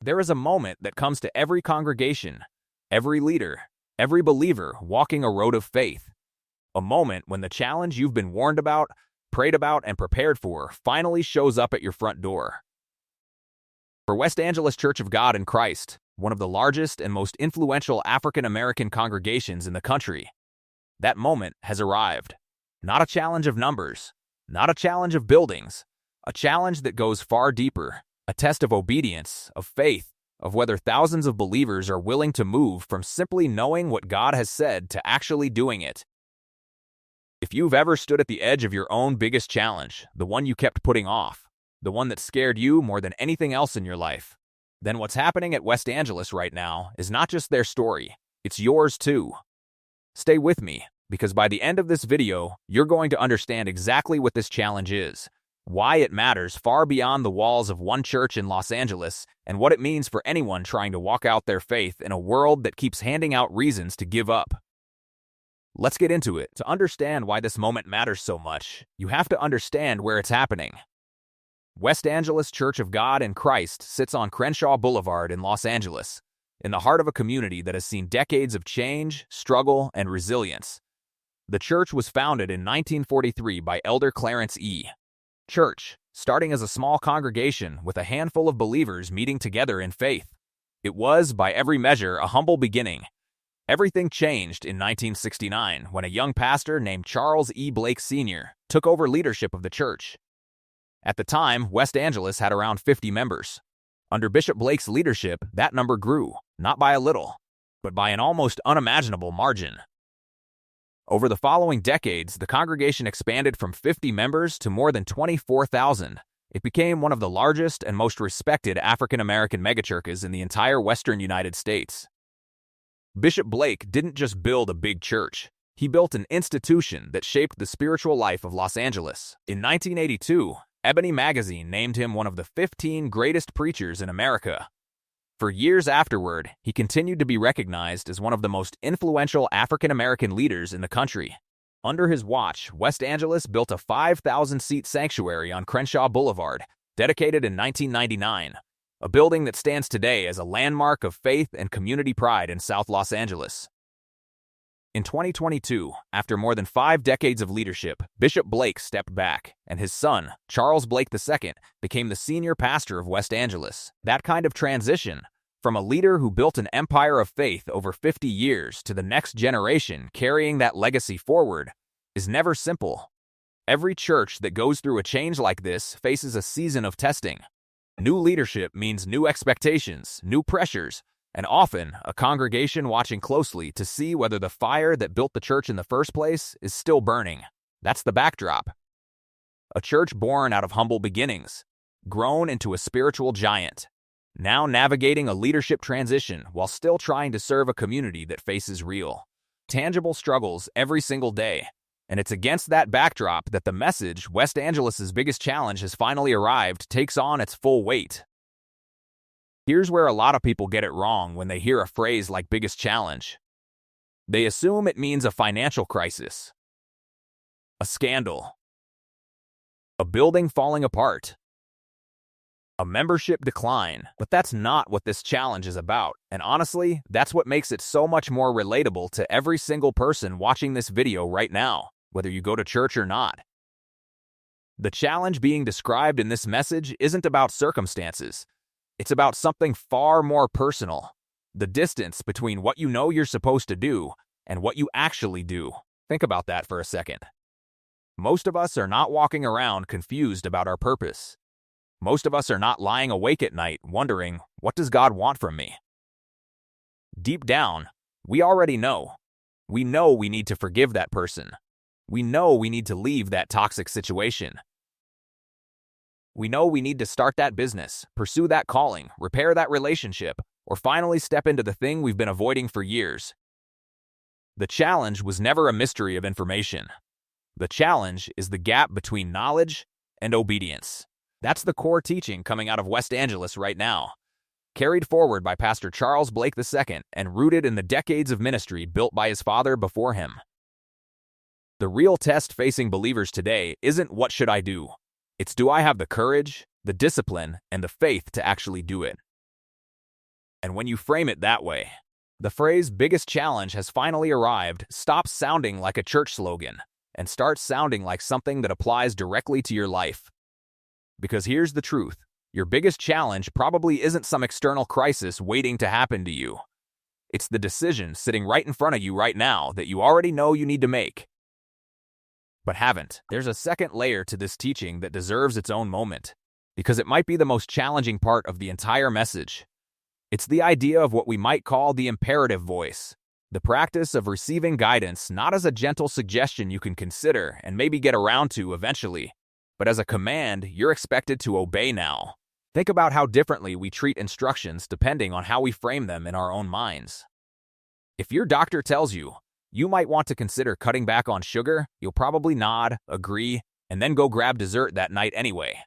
There is a moment that comes to every congregation, every leader, every believer walking a road of faith. A moment when the challenge you've been warned about, prayed about, and prepared for finally shows up at your front door. For West Angeles Church of God in Christ, one of the largest and most influential African American congregations in the country, that moment has arrived. Not a challenge of numbers, not a challenge of buildings, a challenge that goes far deeper, a test of obedience, of faith, of whether thousands of believers are willing to move from simply knowing what God has said to actually doing it. If you've ever stood at the edge of your own biggest challenge, the one you kept putting off, the one that scared you more than anything else in your life, then what's happening at West Angeles right now is not just their story, it's yours too. Stay with me, because by the end of this video, you're going to understand exactly what this challenge is, why it matters far beyond the walls of one church in Los Angeles, and what it means for anyone trying to walk out their faith in a world that keeps handing out reasons to give up. Let's get into it. To understand why this moment matters so much, you have to understand where it's happening. West Angeles Church of God in Christ sits on Crenshaw Boulevard in Los Angeles, in the heart of a community that has seen decades of change, struggle, and resilience. The church was founded in 1943 by Elder Clarence E. Church, starting as a small congregation with a handful of believers meeting together in faith. It was, by every measure, a humble beginning. Everything changed in 1969 when a young pastor named Charles E. Blake Sr. took over leadership of the church. At the time, West Angeles had around 50 members. Under Bishop Blake's leadership, that number grew, not by a little, but by an almost unimaginable margin. Over the following decades, the congregation expanded from 50 members to more than 24,000. It became one of the largest and most respected African American megachurches in the entire western United States. Bishop Blake didn't just build a big church. He built an institution that shaped the spiritual life of Los Angeles. In 1982, Ebony magazine named him one of the 15 greatest preachers in America. For years afterward, he continued to be recognized as one of the most influential African American leaders in the country. Under his watch, West Angeles built a 5,000-seat sanctuary on Crenshaw Boulevard, dedicated in 1999. A building that stands today as a landmark of faith and community pride in South Los Angeles. In 2022, after more than 5 decades of leadership, Bishop Blake stepped back, and his son, Charles Blake II, became the senior pastor of West Angeles. That kind of transition, from a leader who built an empire of faith over 50 years to the next generation carrying that legacy forward, is never simple. Every church that goes through a change like this faces a season of testing. New leadership means new expectations, new pressures, and often a congregation watching closely to see whether the fire that built the church in the first place is still burning. That's the backdrop. A church born out of humble beginnings, grown into a spiritual giant, now navigating a leadership transition while still trying to serve a community that faces real, tangible struggles every single day. And it's against that backdrop that the message, West Angeles' biggest challenge has finally arrived, takes on its full weight. Here's where a lot of people get it wrong when they hear a phrase like biggest challenge. They assume it means a financial crisis, a scandal, a building falling apart, a membership decline. But that's not what this challenge is about. And honestly, that's what makes it so much more relatable to every single person watching this video right now, whether you go to church or not. The challenge being described in this message isn't about circumstances. It's about something far more personal. The distance between what you know you're supposed to do and what you actually do. Think about that for a second. Most of us are not walking around confused about our purpose. Most of us are not lying awake at night wondering, what does God want from me? Deep down, we already know. We know we need to forgive that person. We know we need to leave that toxic situation. We know we need to start that business, pursue that calling, repair that relationship, or finally step into the thing we've been avoiding for years. The challenge was never a mystery of information. The challenge is the gap between knowledge and obedience. That's the core teaching coming out of West Angeles right now, carried forward by Pastor Charles Blake II and rooted in the decades of ministry built by his father before him. The real test facing believers today isn't what should I do? It's do I have the courage, the discipline, and the faith to actually do it? And when you frame it that way, the phrase biggest challenge has finally arrived stops sounding like a church slogan and starts sounding like something that applies directly to your life. Because here's the truth. Your biggest challenge probably isn't some external crisis waiting to happen to you. It's the decision sitting right in front of you right now that you already know you need to make, but haven't. There's a second layer to this teaching that deserves its own moment, because it might be the most challenging part of the entire message. It's the idea of what we might call the imperative voice, the practice of receiving guidance not as a gentle suggestion you can consider and maybe get around to eventually, but as a command you're expected to obey now. Think about how differently we treat instructions depending on how we frame them in our own minds. If your doctor tells you, you might want to consider cutting back on sugar, you'll probably nod, agree, and then go grab dessert that night anyway.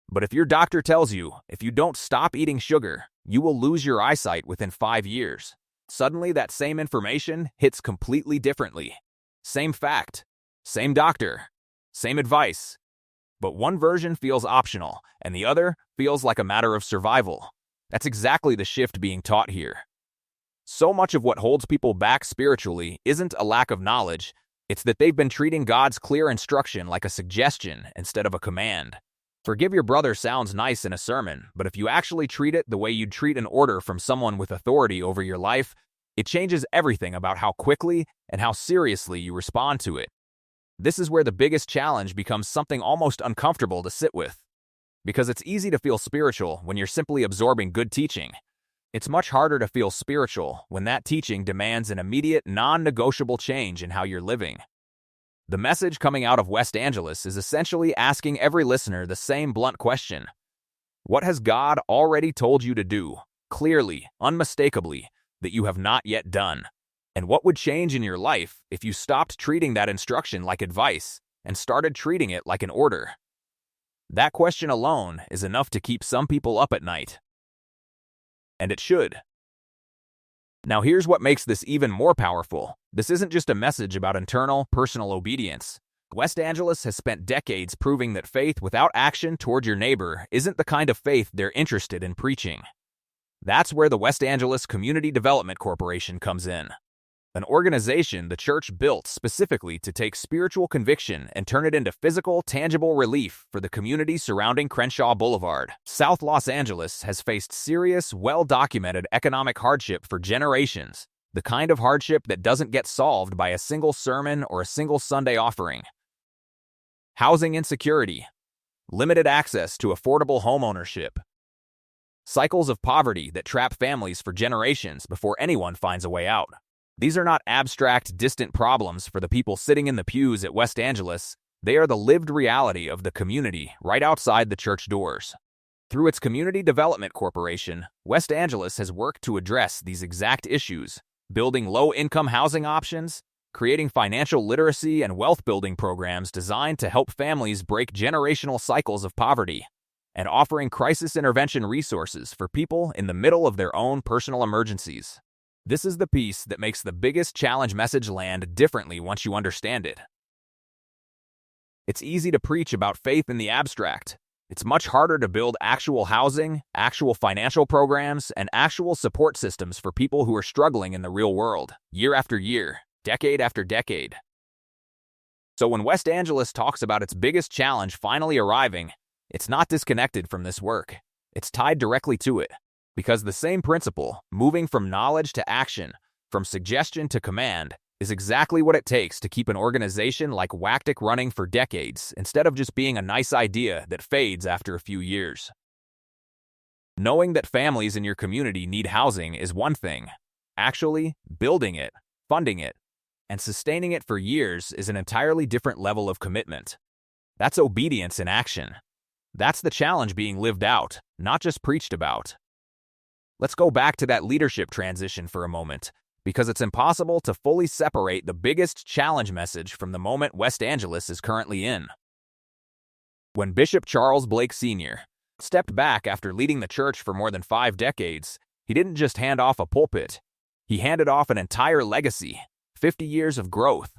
But if your doctor tells you, if you don't stop eating sugar, you will lose your eyesight within 5 years, suddenly that same information hits completely differently. Same fact, same doctor, same advice. But one version feels optional, and the other feels like a matter of survival. That's exactly the shift being taught here. So much of what holds people back spiritually isn't a lack of knowledge, it's that they've been treating God's clear instruction like a suggestion instead of a command. Forgive your brother sounds nice in a sermon, but if you actually treat it the way you'd treat an order from someone with authority over your life, it changes everything about how quickly and how seriously you respond to it. This is where the biggest challenge becomes something almost uncomfortable to sit with. Because it's easy to feel spiritual when you're simply absorbing good teaching. It's much harder to feel spiritual when that teaching demands an immediate, non-negotiable change in how you're living. The message coming out of West Angeles is essentially asking every listener the same blunt question. What has God already told you to do, clearly, unmistakably, that you have not yet done? And what would change in your life if you stopped treating that instruction like advice and started treating it like an order? That question alone is enough to keep some people up at night. And it should. Now here's what makes this even more powerful. This isn't just a message about internal, personal obedience. West Angeles has spent decades proving that faith without action toward your neighbor isn't the kind of faith they're interested in preaching. That's where the West Angeles Community Development Corporation comes in. An organization the church built specifically to take spiritual conviction and turn it into physical, tangible relief for the community surrounding Crenshaw Boulevard. South Los Angeles has faced serious, well-documented economic hardship for generations, the kind of hardship that doesn't get solved by a single sermon or a single Sunday offering. Housing insecurity, limited access to affordable homeownership, cycles of poverty that trap families for generations before anyone finds a way out. These are not abstract, distant problems for the people sitting in the pews at West Angeles. They are the lived reality of the community right outside the church doors. Through its Community Development Corporation, West Angeles has worked to address these exact issues, building low-income housing options, creating financial literacy and wealth-building programs designed to help families break generational cycles of poverty, and offering crisis intervention resources for people in the middle of their own personal emergencies. This is the piece that makes the biggest challenge message land differently once you understand it. It's easy to preach about faith in the abstract. It's much harder to build actual housing, actual financial programs, and actual support systems for people who are struggling in the real world, year after year, decade after decade. So when West Angeles talks about its biggest challenge finally arriving, it's not disconnected from this work. It's tied directly to it. Because the same principle, moving from knowledge to action, from suggestion to command, is exactly what it takes to keep an organization like WACDC running for decades instead of just being a nice idea that fades after a few years. Knowing that families in your community need housing is one thing. Actually, building it, funding it, and sustaining it for years is an entirely different level of commitment. That's obedience in action. That's the challenge being lived out, not just preached about. Let's go back to that leadership transition for a moment, because it's impossible to fully separate the biggest challenge message from the moment West Angeles is currently in. When Bishop Charles Blake Sr. stepped back after leading the church for more than 5 decades, he didn't just hand off a pulpit. He handed off an entire legacy, 50 years of growth,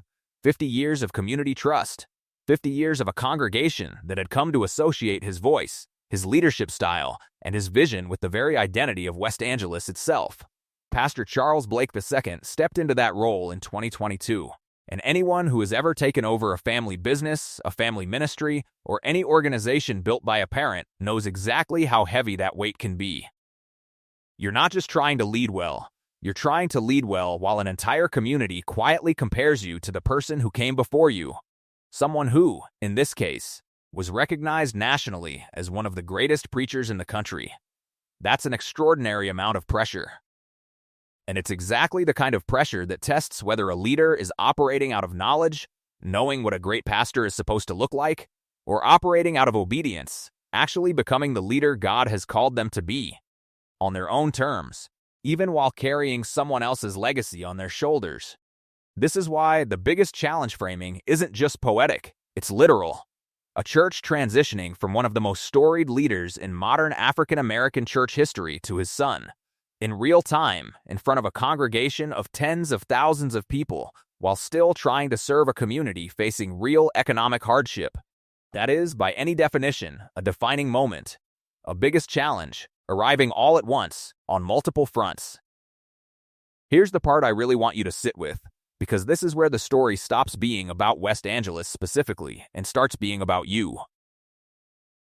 50 years of community trust, 50 years of a congregation that had come to associate his voice, his leadership style, and his vision with the very identity of West Angeles itself. Pastor Charles Blake II stepped into that role in 2022, and anyone who has ever taken over a family business, a family ministry, or any organization built by a parent knows exactly how heavy that weight can be. You're not just trying to lead well, you're trying to lead well while an entire community quietly compares you to the person who came before you, someone who, in this case, was recognized nationally as one of the greatest preachers in the country. That's an extraordinary amount of pressure. And it's exactly the kind of pressure that tests whether a leader is operating out of knowledge, knowing what a great pastor is supposed to look like, or operating out of obedience, actually becoming the leader God has called them to be, on their own terms, even while carrying someone else's legacy on their shoulders. This is why the biggest challenge framing isn't just poetic, it's literal. A church transitioning from one of the most storied leaders in modern African American church history to his son, in real time, in front of a congregation of tens of thousands of people, while still trying to serve a community facing real economic hardship. That is, by any definition, a defining moment, a biggest challenge, arriving all at once, on multiple fronts. Here's the part I really want you to sit with, because this is where the story stops being about West Angeles specifically and starts being about you.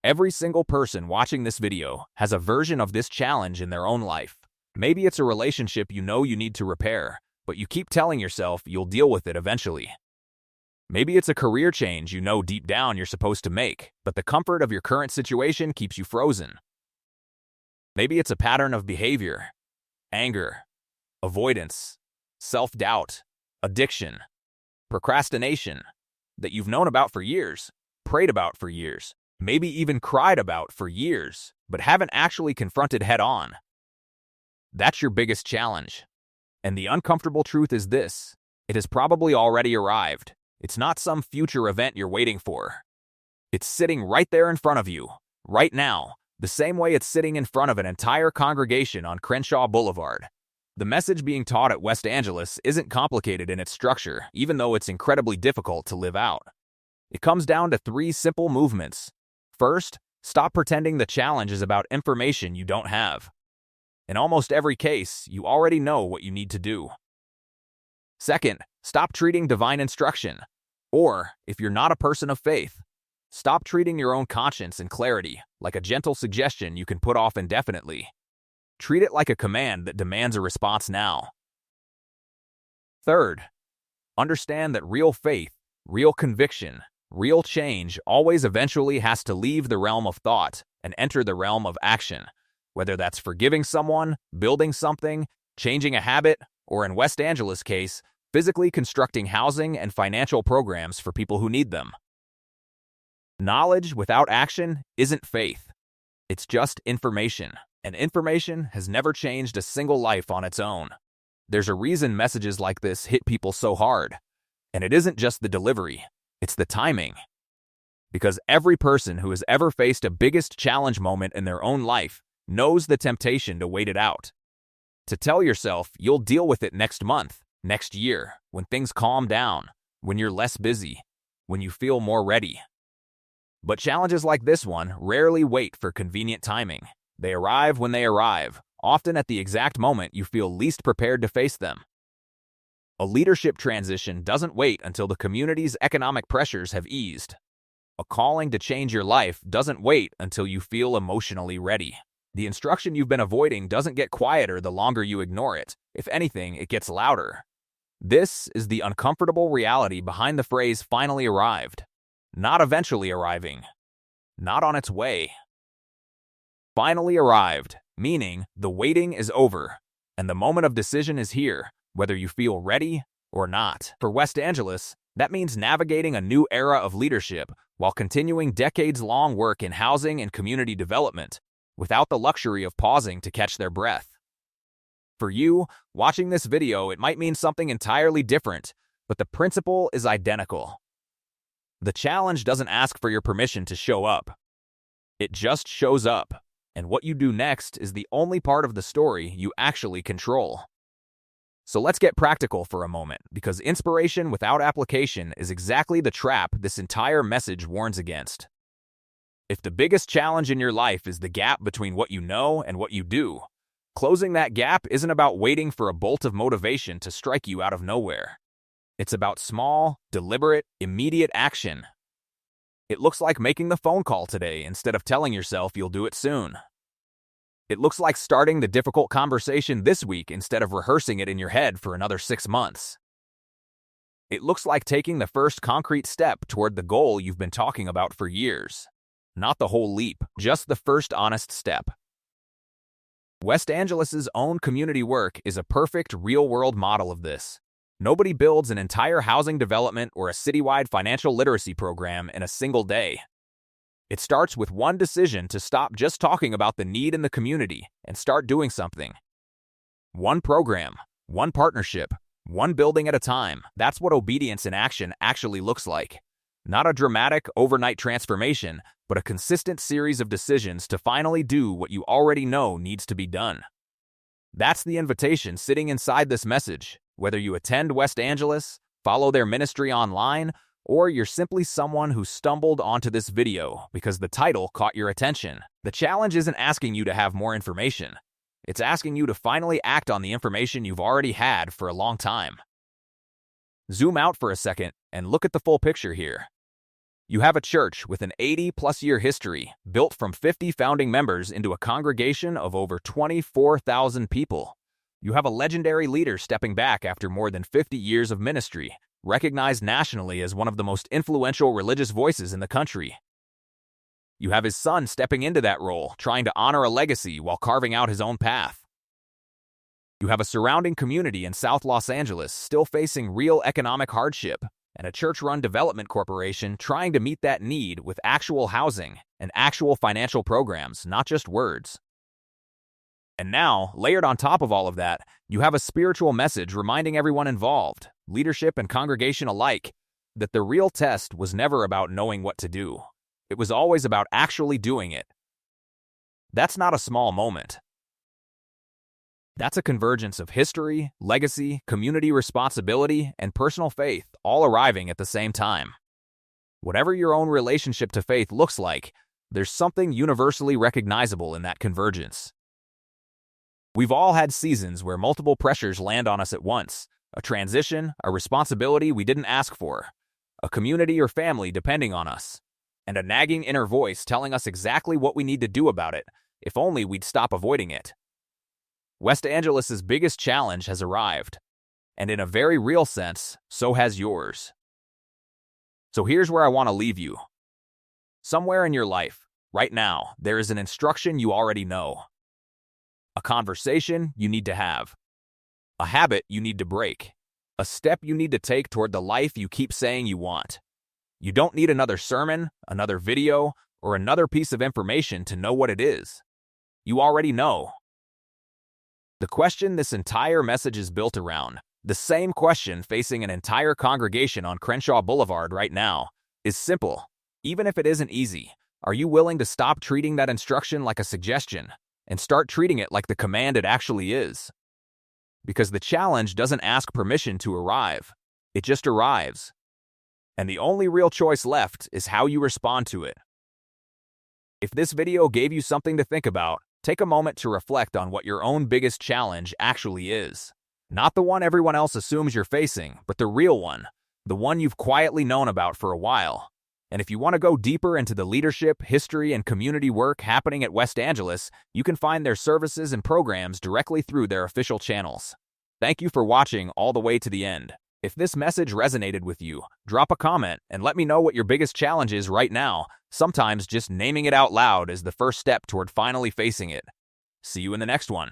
Every single person watching this video has a version of this challenge in their own life. Maybe it's a relationship you know you need to repair, but you keep telling yourself you'll deal with it eventually. Maybe it's a career change you know deep down you're supposed to make, but the comfort of your current situation keeps you frozen. Maybe it's a pattern of behavior, anger, avoidance, self-doubt, addiction, procrastination that you've known about for years, prayed about for years, maybe even cried about for years, but haven't actually confronted head-on. That's your biggest challenge. And the uncomfortable truth is this: it has probably already arrived. It's not some future event you're waiting for. It's sitting right there in front of you, right now, the same way it's sitting in front of an entire congregation on Crenshaw Boulevard. The message being taught at West Angeles isn't complicated in its structure, even though it's incredibly difficult to live out. It comes down to 3 simple movements. First, stop pretending the challenge is about information you don't have. In almost every case, you already know what you need to do. Second, stop treating divine instruction. Or, if you're not a person of faith, stop treating your own conscience and clarity like a gentle suggestion you can put off indefinitely. Treat it like a command that demands a response now. Third, understand that real faith, real conviction, real change always eventually has to leave the realm of thought and enter the realm of action. Whether that's forgiving someone, building something, changing a habit, or in West Angeles' case, physically constructing housing and financial programs for people who need them. Knowledge without action isn't faith. It's just information, and information has never changed a single life on its own. There's a reason messages like this hit people so hard, and it isn't just the delivery, it's the timing. Because every person who has ever faced a biggest challenge moment in their own life knows the temptation to wait it out. To tell yourself you'll deal with it next month, next year, when things calm down, when you're less busy, when you feel more ready. But challenges like this one rarely wait for convenient timing. They arrive when they arrive, often at the exact moment you feel least prepared to face them. A leadership transition doesn't wait until the community's economic pressures have eased. A calling to change your life doesn't wait until you feel emotionally ready. The instruction you've been avoiding doesn't get quieter the longer you ignore it. If anything, it gets louder. This is the uncomfortable reality behind the phrase finally arrived. Not eventually arriving. Not on its way. Finally arrived, meaning the waiting is over, and the moment of decision is here, whether you feel ready or not. For West Angeles, that means navigating a new era of leadership while continuing decades-long work in housing and community development, without the luxury of pausing to catch their breath. For you, watching this video, it might mean something entirely different, but the principle is identical. The challenge doesn't ask for your permission to show up. It just shows up, and what you do next is the only part of the story you actually control. So let's get practical for a moment, because inspiration without application is exactly the trap this entire message warns against. If the biggest challenge in your life is the gap between what you know and what you do, closing that gap isn't about waiting for a bolt of motivation to strike you out of nowhere. It's about small, deliberate, immediate action. It looks like making the phone call today instead of telling yourself you'll do it soon. It looks like starting the difficult conversation this week instead of rehearsing it in your head for another 6 months. It looks like taking the first concrete step toward the goal you've been talking about for years. Not the whole leap, just the first honest step. West Angeles' own community work is a perfect real-world model of this. Nobody builds an entire housing development or a citywide financial literacy program in a single day. It starts with one decision to stop just talking about the need in the community and start doing something. One program, one partnership, one building at a time. That's what obedience in action actually looks like. Not a dramatic, overnight transformation, but a consistent series of decisions to finally do what you already know needs to be done. That's the invitation sitting inside this message. Whether you attend West Angeles, follow their ministry online, or you're simply someone who stumbled onto this video because the title caught your attention, the challenge isn't asking you to have more information. It's asking you to finally act on the information you've already had for a long time. Zoom out for a second and look at the full picture here. You have a church with an 80-plus-year history, built from 50 founding members into a congregation of over 24,000 people. You have a legendary leader stepping back after more than 50 years of ministry, recognized nationally as one of the most influential religious voices in the country. You have his son stepping into that role, trying to honor a legacy while carving out his own path. You have a surrounding community in South Los Angeles still facing real economic hardship, and a church-run development corporation trying to meet that need with actual housing and actual financial programs, not just words. And now, layered on top of all of that, you have a spiritual message reminding everyone involved, leadership and congregation alike, that the real test was never about knowing what to do. It was always about actually doing it. That's not a small moment. That's a convergence of history, legacy, community responsibility, and personal faith all arriving at the same time. Whatever your own relationship to faith looks like, there's something universally recognizable in that convergence. We've all had seasons where multiple pressures land on us at once, a transition, a responsibility we didn't ask for, a community or family depending on us, and a nagging inner voice telling us exactly what we need to do about it, if only we'd stop avoiding it. West Angeles' biggest challenge has arrived, and in a very real sense, so has yours. So here's where I want to leave you. Somewhere in your life, right now, there is an instruction you already know. A conversation you need to have. A habit you need to break. A step you need to take toward the life you keep saying you want. You don't need another sermon, another video, or another piece of information to know what it is. You already know. The question this entire message is built around, the same question facing an entire congregation on Crenshaw Boulevard right now, is simple. Even if it isn't easy, are you willing to stop treating that instruction like a suggestion and start treating it like the command it actually is? Because the challenge doesn't ask permission to arrive. It just arrives. And the only real choice left is how you respond to it. If this video gave you something to think about, take a moment to reflect on what your own biggest challenge actually is. Not the one everyone else assumes you're facing, but the real one, the one you've quietly known about for a while. And if you want to go deeper into the leadership, history, and community work happening at West Angeles, you can find their services and programs directly through their official channels. Thank you for watching all the way to the end. If this message resonated with you, drop a comment and let me know what your biggest challenge is right now. Sometimes just naming it out loud is the first step toward finally facing it. See you in the next one.